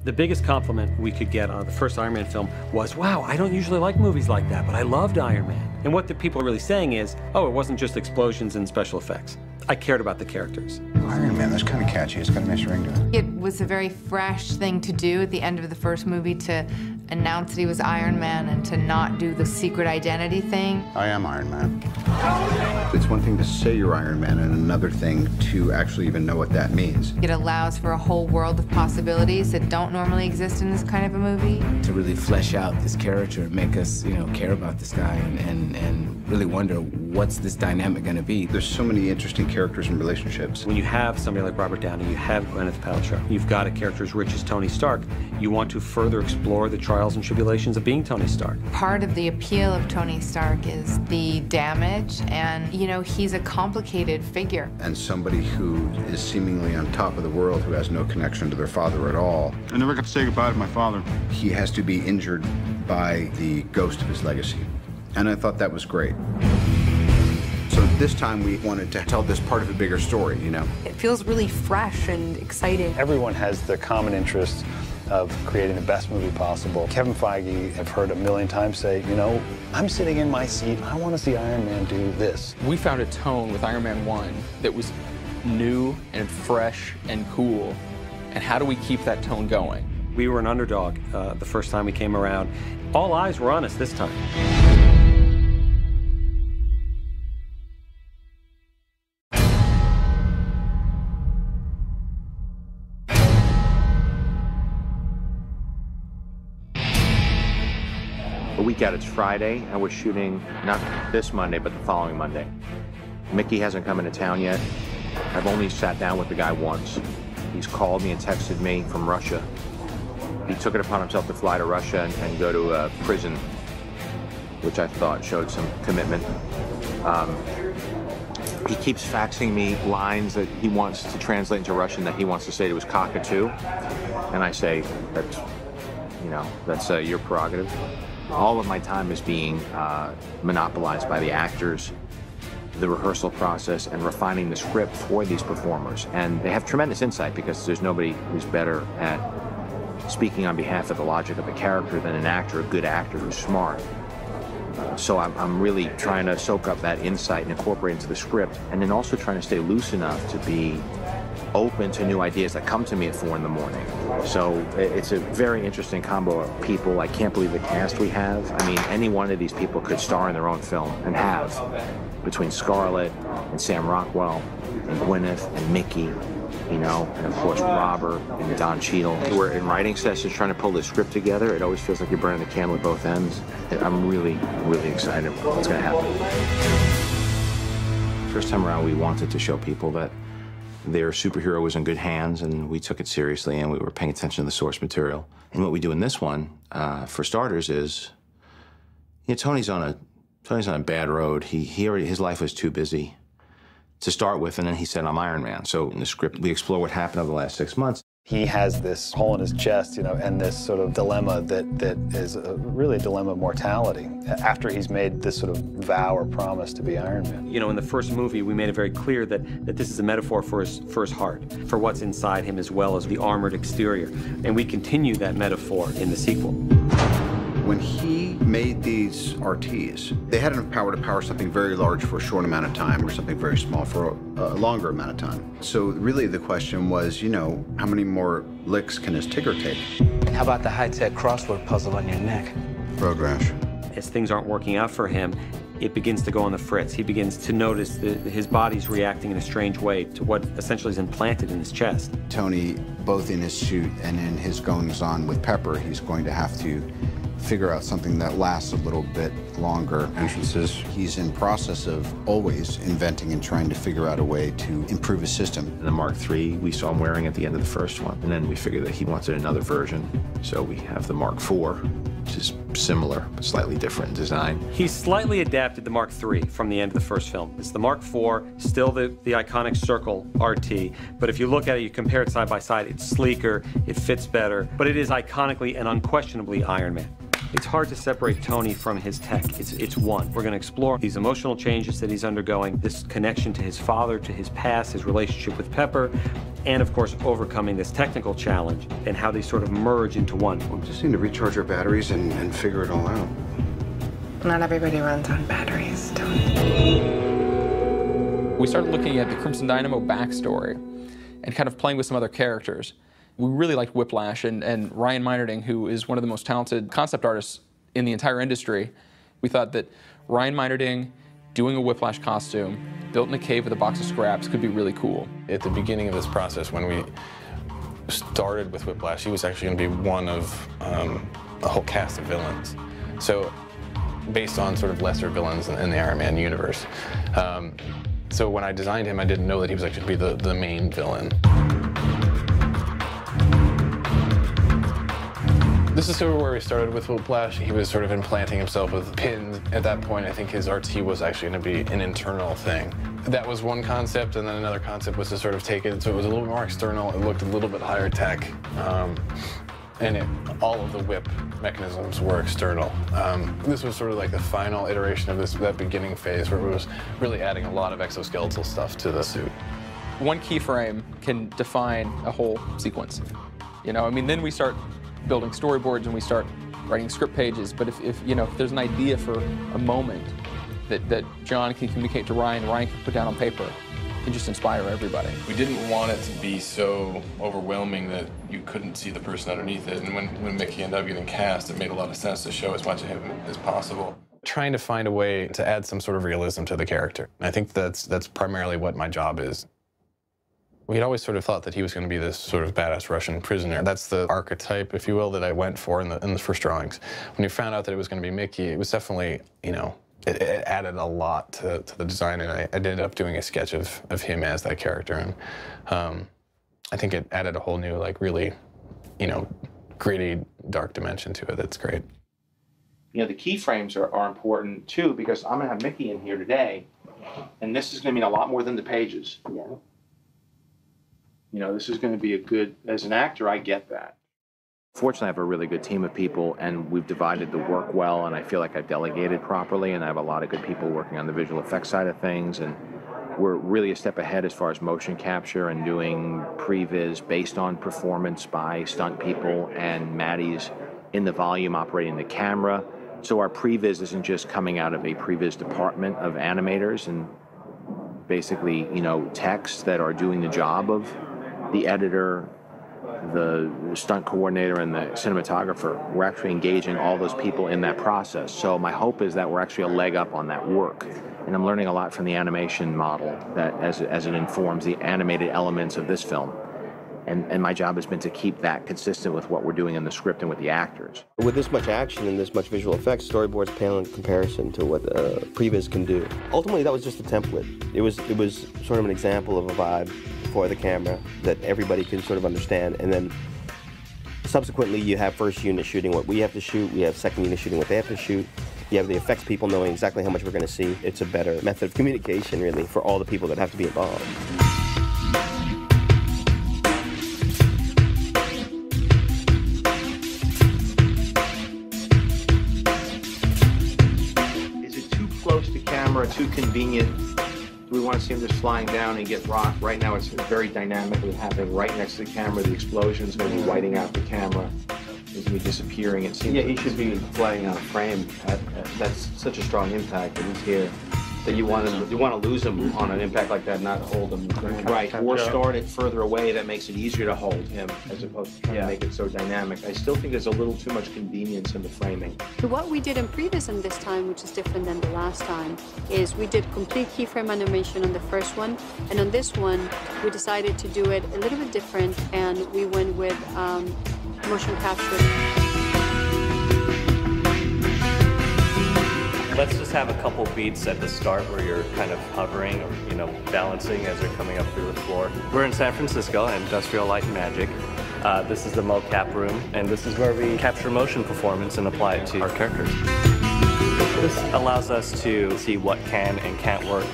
The biggest compliment we could get on the first Iron Man film was, wow, I don't usually like movies like that, but I loved Iron Man. And what the people are really saying is, oh, it wasn't just explosions and special effects. I cared about the characters. Iron Man, that's kind of catchy. It's got a nice ring to it. It was a very fresh thing to do at the end of the first movie, to announce that he was Iron Man and to not do the secret identity thing. I am Iron Man. It's one thing to say you're Iron Man and another thing to actually even know what that means. It allows for a whole world of possibilities that don't normally exist in this kind of a movie. To really flesh out this character and make us, care about this guy and really wonder what's this dynamic going to be. There's so many interesting characters and relationships. When you have somebody like Robert Downey, you have Gwyneth Paltrow, you've got a character as rich as Tony Stark, you want to further explore the trials and tribulations of being Tony Stark. Part of the appeal of Tony Stark is the damage, and, he's a complicated figure. And somebody who is seemingly on top of the world, who has no connection to their father at all. I never got to say goodbye to my father. He has to be injured by the ghost of his legacy. And I thought that was great. So this time we wanted to tell this part of a bigger story, It feels really fresh and exciting. Everyone has the common interest of creating the best movie possible. Kevin Feige, I've heard a million times say, I'm sitting in my seat, I want to see Iron Man do this. We found a tone with Iron Man 1 that was new and fresh and cool. And how do we keep that tone going? We were an underdog the first time we came around. All eyes were on us this time. A week out, it's Friday, and we're shooting not this Monday, but the following Monday. Mickey hasn't come into town yet. I've only sat down with the guy once. He's called me and texted me from Russia. He took it upon himself to fly to Russia and go to a prison, which I thought showed some commitment. He keeps faxing me lines that he wants to translate into Russian that he wants to say to his cockatoo. And I say, that's your prerogative. All of my time is being monopolized by the actors, the rehearsal process, and refining the script for these performers. And they have tremendous insight because there's nobody who's better at speaking on behalf of the logic of the character than an actor, a good actor who's smart. So I'm really trying to soak up that insight and incorporate it into the script, and then also trying to stay loose enough to be open to new ideas that come to me at 4 in the morning. So it's a very interesting combo of people. I can't believe the cast we have. I mean, any one of these people could star in their own film, and have, between Scarlett and Sam Rockwell and Gwyneth and Mickey, and of course Robert and Don Cheadle. We're in writing sessions trying to pull this script together. It always feels like you're burning the candle at both ends. I'm really, really excited about what's going to happen. First time around, we wanted to show people that their superhero was in good hands, and we took it seriously, and we were paying attention to the source material. And what we do in this one, for starters, is Tony's on a bad road. His life was too busy to start with, and then he said, I'm Iron Man. So in the script, we explore what happened over the last 6 months. He has this hole in his chest, and this sort of dilemma that is really a dilemma of mortality after he's made this sort of vow or promise to be Iron Man. In the first movie, we made it very clear that this is a metaphor for his heart, for what's inside him as well as the armored exterior. And we continue that metaphor in the sequel. When he made these RTs, they had enough power to power something very large for a short amount of time or something very small for a longer amount of time. So really the question was, how many more licks can his Tigger take? How about the high-tech crossword puzzle on your neck? Road rash. As things aren't working out for him, it begins to go on the fritz. He begins to notice that his body's reacting in a strange way to what essentially is implanted in his chest. Tony, both in his suit and in his goings-on with Pepper, he's going to have to figure out something that lasts a little bit longer. He's in process of always inventing and trying to figure out a way to improve his system. The Mark III we saw him wearing at the end of the first one, and then we figured that he wanted another version, so we have the Mark IV, which is similar but slightly different in design. He's slightly adapted the Mark III from the end of the first film. It's the Mark IV, still the iconic circle RT, but if you look at it, you compare it side by side, it's sleeker, it fits better, but it is iconically and unquestionably Iron Man. It's hard to separate Tony from his tech. It's one. We're going to explore these emotional changes that he's undergoing, this connection to his father, to his past, his relationship with Pepper, and of course, overcoming this technical challenge and how they sort of merge into one. We just need to recharge our batteries and figure it all out. Not everybody runs on batteries, Tony. We started looking at the Crimson Dynamo backstory and kind of playing with some other characters. We really liked Whiplash, and Ryan Meinerding, who is one of the most talented concept artists in the entire industry. We thought that Ryan Meinerding doing a Whiplash costume, built in a cave with a box of scraps, could be really cool. At the beginning of this process, when we started with Whiplash, he was actually going to be one of a whole cast of villains. So, based on sort of lesser villains in the Iron Man universe. So when I designed him, I didn't know that he was actually going to be the main villain. This is sort of where we started with Whiplash. He was sort of implanting himself with pins. At that point, I think his RT was actually going to be an internal thing. That was one concept, and then another concept was to sort of take it so it was a little bit more external. It looked a little bit higher tech, and all of the whip mechanisms were external. This was sort of like the final iteration of that beginning phase where it was really adding a lot of exoskeletal stuff to the suit. One keyframe can define a whole sequence. You know, I mean, then we start building storyboards and we start writing script pages, but if there's an idea for a moment that John can communicate to Ryan, Ryan can put down on paper, it can just inspire everybody. We didn't want it to be so overwhelming that you couldn't see the person underneath it, and when Mickey ended up getting cast, it made a lot of sense to show as much of him as possible. Trying to find a way to add some sort of realism to the character. I think that's primarily what my job is. We had always sort of thought that he was going to be this sort of badass Russian prisoner. That's the archetype, if you will, that I went for in the first drawings. When you found out that it was going to be Mickey, it was definitely, it added a lot to the design, and I ended up doing a sketch of him as that character, and I think it added a whole new, like, really, gritty, dark dimension to it. That's great. The keyframes are important, too, because I'm going to have Mickey in here today, and this is going to mean a lot more than the pages. This is going to be a good, as an actor, I get that. Fortunately, I have a really good team of people, and we've divided the work well, and I feel like I've delegated properly, and I have a lot of good people working on the visual effects side of things, and we're really a step ahead as far as motion capture and doing previs based on performance by stunt people, and Maddie's in the volume operating the camera. So our previs isn't just coming out of a previs department of animators and basically, techs that are doing the job of the editor, the stunt coordinator, and the cinematographer. We're actually engaging all those people in that process. So my hope is that we're actually a leg up on that work. And I'm learning a lot from the animation model that as it informs the animated elements of this film. And my job has been to keep that consistent with what we're doing in the script and with the actors. With this much action and this much visual effects, storyboards pale in comparison to what previs can do. Ultimately, that was just a template. It was sort of an example of a vibe for the camera that everybody can sort of understand, and then subsequently you have first unit shooting what we have to shoot, we have second unit shooting what they have to shoot, you have the effects people knowing exactly how much we're going to see. It's a better method of communication, really, for all the people that have to be involved. Is it too close to camera, too convenient? Do we want to see him just flying down and get rocked? Right now it's very dynamically happening right next to the camera. The explosion's going to be whiting out the camera. It's going to be disappearing. It seems. Yeah, he should be flying on a frame. That's such a strong impact that he's here. That you want to lose him on an impact like that, not hold him. Right, or start it further away. That makes it easier to hold him as opposed to trying to make it so dynamic. I still think there's a little too much convenience in the framing. What we did in previs and this time, which is different than the last time, is we did complete keyframe animation on the first one, and on this one we decided to do it a little bit different, and we went with motion capture. Let's just have a couple beats at the start where you're kind of hovering or, balancing as you're coming up through the floor. We're in San Francisco at Industrial Light and Magic. This is the mocap room, and this is where we capture motion performance and apply it to our characters. This allows us to see what can and can't work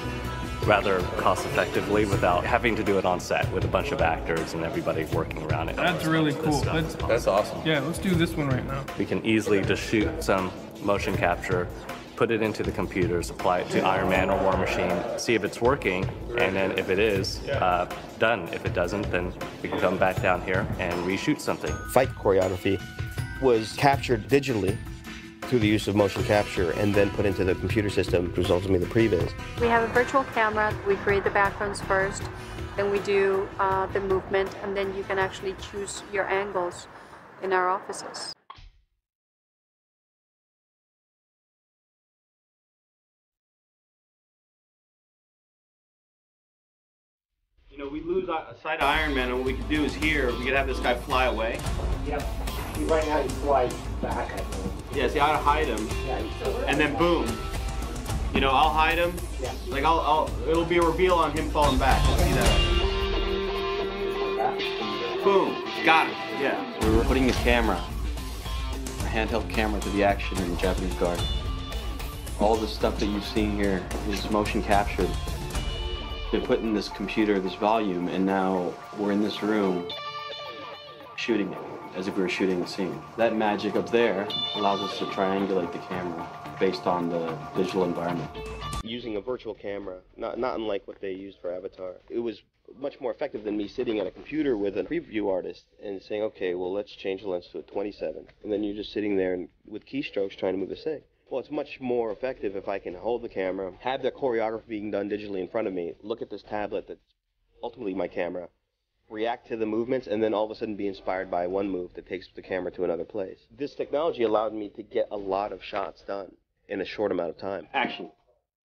rather cost effectively without having to do it on set with a bunch of actors and everybody working around it. That's really cool. That's awesome. Yeah, let's do this one right now. We can easily just shoot some motion capture, put it into the computers, apply it to Iron Man or War Machine, see if it's working, and then if it is, done. If it doesn't, then we can come back down here and reshoot something. Fight choreography was captured digitally through the use of motion capture and then put into the computer system, which was ultimately the previs. We have a virtual camera. We create the backgrounds first, then we do the movement, and then you can actually choose your angles in our offices. You know, we lose sight of Iron Man, and what we could do is here, we could have this guy fly away. Yep. Right now he flies back, I think. Yeah, see, I'd hide him. Yeah, he's still there. And then boom. You know, I'll hide him. Yeah. Like, it'll be a reveal on him falling back. See that? Boom. Got him. Yeah. We were putting his camera, a handheld camera, to the action in the Japanese garden. All the stuff that you've seen here is motion captured. Been put in this computer, this volume, and now we're in this room shooting it as if we were shooting the scene. That magic up there allows us to triangulate the camera based on the digital environment. Using a virtual camera, not unlike what they used for Avatar, it was much more effective than me sitting at a computer with a preview artist and saying, okay, well, let's change the lens to a 27. And then you're just sitting there and with keystrokes trying to move the thing. Well, it's much more effective if I can hold the camera, have the choreography being done digitally in front of me, look at this tablet that's ultimately my camera, react to the movements, and then all of a sudden be inspired by one move that takes the camera to another place. This technology allowed me to get a lot of shots done in a short amount of time. Action.